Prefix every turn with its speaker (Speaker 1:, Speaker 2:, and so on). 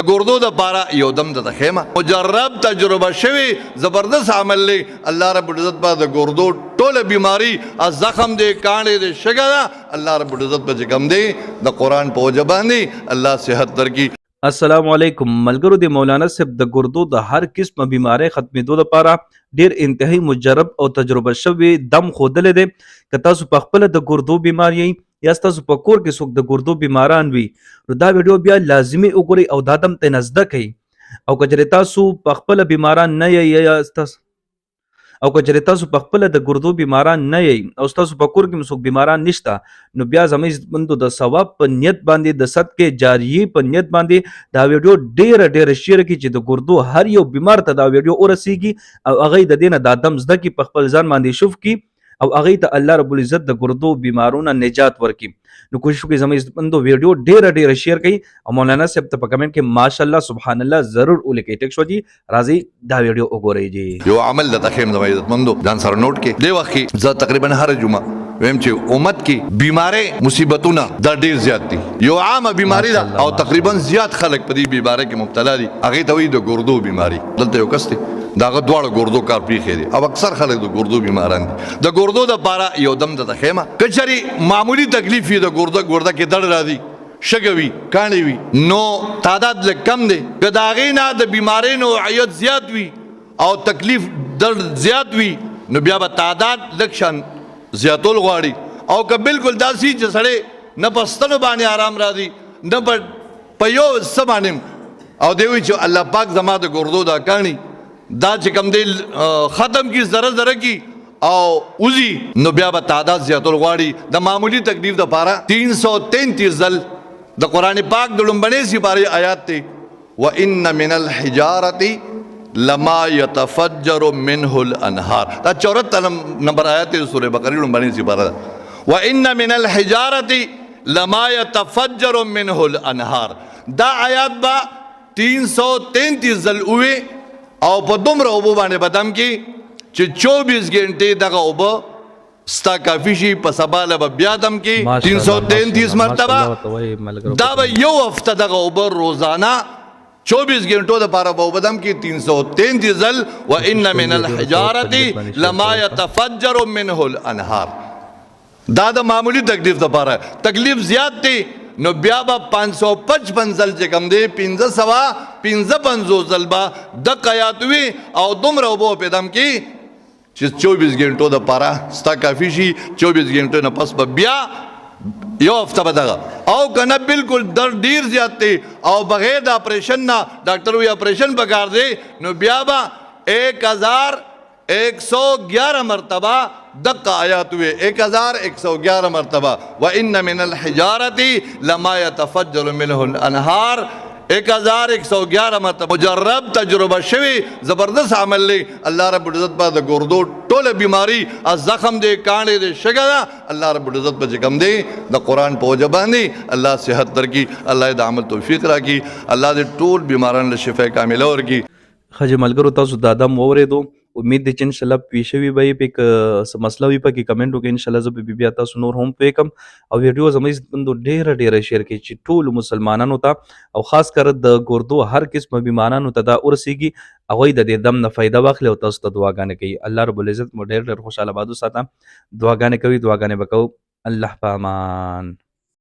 Speaker 1: ګردو د پاره یو دم د خیمه مجرب تجربه شوی زبردست عمل لی الله رب العزت په د ګردو ټوله بیماری از زخم دی کانډې دی شګه الله رب العزت په کم دی د قران په وجه باندې الله صحت درکړي.
Speaker 2: السلام علیکم ملګرو د مولانا صاحب د ګردو د هر قسم بیماری ختمېدو لپاره ډیر انتهایی مجرب او تجربه شوی دم خودل دی. که تاسو په خپل د ګردو بیماری یا تاسو په کور کې څوک د ګردو بیماران وي نو دا ویډیو بیا لازمي وګورئ او دا دم ته نزده کړئ. او که چېرې تاسو په خپل بیماران نه یې یا او که چېرې تاسو په خپل د ګردو بیماران نه یې او تاسو په کور کې څوک بیماران نشته نو بیا زموږ عزتمندو د ثواب په نیت باندې د صدقې جاریې په نیت باندې دا ویډیو ډېره شیر کړي چې د ګردو هر یو بیمار ته دا ویډیو ورسیږي او هغه د دې نه دا دم زده کړي په خپل ځان باندې شوف کړي او هغه ته الله رب العزت د ګردو بیمارونو نجات ورکړي. نو کوشش وکړئ زموږ عزتمندو ویډیو ډېره شیر کړئ او مولانا صاحب ته په کمنټ کې ماشاءالله سبحان الله ضرور ولیکئ. ټیک شو جی راځي دا ویډیو وګورئ جی.
Speaker 1: یو عمل د تخیم زموږ عزتمندو ځان سره نوٹ کې دی وخت کې زه تقریبا هر جمعه ویم چې امت کې بیماری مصیبتونه دا ډیر زیات دي. یو عامه بیماری ده او تقریبا زیات خلک په دې بیماری کې مبتلا دي. هغه ته وایي د ګردو بیماری. دلته یو کس دی داغه دواړه ګردو کار پریخي دي او اکثر خلک د ګردو بیماران دي. د ګردو د پاره یو دم د خیمه کچري معمولی تکلیف یې د ګرده کې دړ راځي شګوي کانې وي نو تعداد لږ کم دی. که د هغې نه د بیمارۍ نوعیت زیات وي او تکلیف درد زیات وي نو بیا به تعداد لږ شان زیاتول غواړي. او که بالکل داسې چې سړی نه په ستنو باندې آرام راځي نه په یو څه باندې او دی وایي چې الله پاک زما د ګردو دا کاڼي دا چې کوم دی ختم کی زره کی او اوزی نو بیا به تعداد زیاتول غواړي. د معمولی تکلیف د پاره 333 ځل د قرآن پاک د لومبنۍ سپارې آیات دی وَإِنَّ مِنَ الْحِجَارَةِ لَمَا يَتَفَجَّرُ مِنْهُ الْأَنْهَارُ دا 74 نمبر آیات دی سورہ بقرہ لومبنۍ سپاره ده. وَإِنَّ مِنَ الْحِجَارَةِ لَمَا يَتَفَجَّرُ مِنْهُ الْأَنْهَارُ دا آیات با 333 ځل وي او په دومره اوبو باندې بدم کې چې 24 غنټې دغه اوبه ستا کافي شي په سبا له به بیا دم کې 333 مرتبه دا به یو هفته دغه اوبه روزانه 24 غنټو دپاره به اوبه دم کې 333 ځل وان من الحجارة لما يتفجر منه الانهار. دا د معمولی تکلیف دپاره تکلیف زیات دی نو بیا به 555 ځل چې کوم دی 555 ځل به د قیات وي او دومره اوبه په دم کې چې 24 غنټو دپاره ستا کافي شي. 24 غنټو نه پس به بیا یو هفته به دغه او که نه بالکل درد ډیر زیات دی او بغیر د اپریشن نه ډاکټر وایي اپریشن پکار دی نو بیا به 1111 مرتبه دقه آیات ہوئے 1111 مرتبہ وَإِنَّ مِنَ الْحِجَارَةِ لَمَا يَتَفَجَّرُ مِنْهُ الْأَنْهَارُ 1111 مرتبہ مجرب تجربه شوی زبردست عمل لی الله رب العزت په د ګردو ټوله بیماری از زخم دی کانډې دی شګه ده الله رب العزت په کم دی د قرآن په وجه باندې الله صحت درکړي. الله د عمل توفیق راکړي. الله د ټول بیمارانو له شفا کامله ورکړي.
Speaker 2: خج ملګرو تاسو دا دم واورېدو امید دی چې انشاءالله پیښه وي به یې په څه مسله وي پکې کمنټ وکړئ. انشاءالله زه به بیا تاسو نور هم پوه کړم او ویډیو زموږ عزتمندو ډېره شیر کړئ چې ټولو مسلمانانو ته او خاص کر د ګردو هر قسمه بیمارانو ته دا ورسیږي هغوی د دې دم نه فایده واخلي او تاسو ته دعاګانې کوي. الله رب العزت مو ډېر خوشحاله باد وساته. دعاګانې کوي دعاګانې به کوو. الله په امان.